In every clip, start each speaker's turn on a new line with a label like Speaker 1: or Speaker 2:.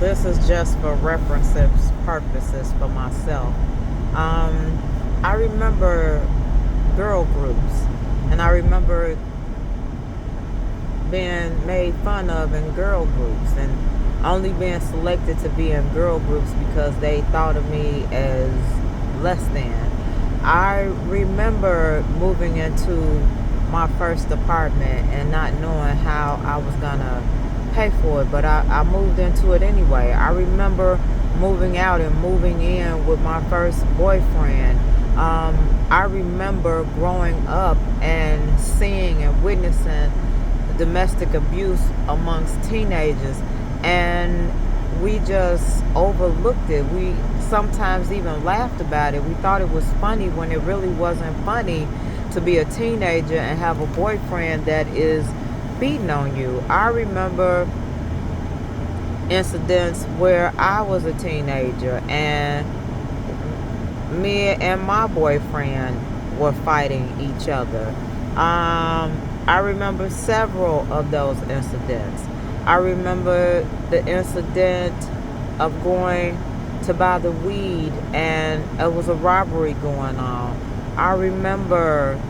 Speaker 1: this is just for references purposes for myself. Um, I remember girl groups, and I remember being made fun of in girl groups, and only being selected to be in girl groups because they thought of me as less than. I remember moving into my first apartment and not knowing how I was gonna pay for it, but I moved into it anyway. I remember moving out and moving in with my first boyfriend. I remember growing up and seeing and witnessing domestic abuse amongst teenagers, and we just overlooked it. We sometimes even laughed about it. We thought it was funny when it really wasn't funny to be a teenager and have a boyfriend that is beating on you. I remember incidents where I was a teenager and me and my boyfriend were fighting each other. I remember several of those incidents. I remember the incident of going to buy the weed and it was a robbery going on. I remember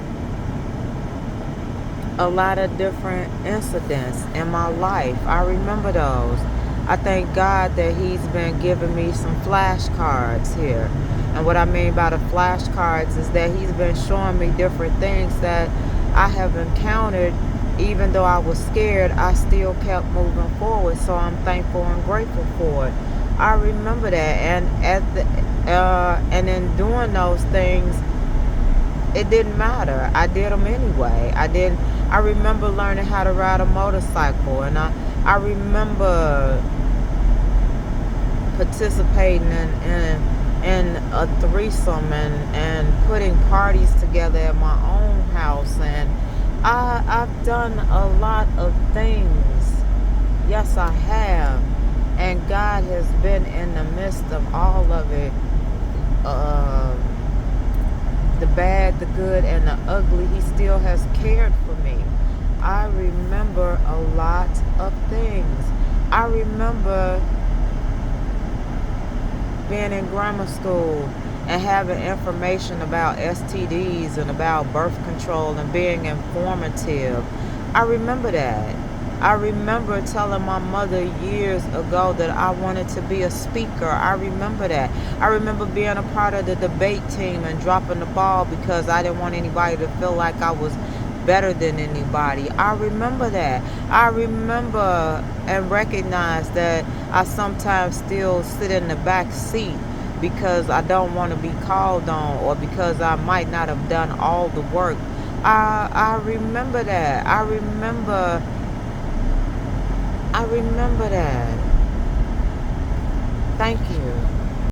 Speaker 1: a lot of different incidents in my life. I remember those. I thank God that He's been giving me some flashcards here. And what I mean by the flashcards is that He's been showing me different things that I have encountered. Even though I was scared, I still kept moving forward. So I'm thankful and grateful for it. I remember that, and in doing those things, it didn't matter. I did them anyway. I remember learning how to ride a motorcycle, and I remember participating in a threesome and putting parties together at my own house, and I've done a lot of things. Yes, I have, and God has been in the midst of all of it. The bad, the good, and the ugly. He still has cared for me. I remember a lot of things. I remember being in grammar school and having information about STDs and about birth control and being informative. I remember that. I remember telling my mother years ago that I wanted to be a speaker. I remember that. I remember being a part of the debate team and dropping the ball because I didn't want anybody to feel like I was better than anybody. I remember that. I remember and recognize that I sometimes still sit in the back seat because I don't want to be called on or because I might not have done all the work. I remember that. I remember that. Thank you.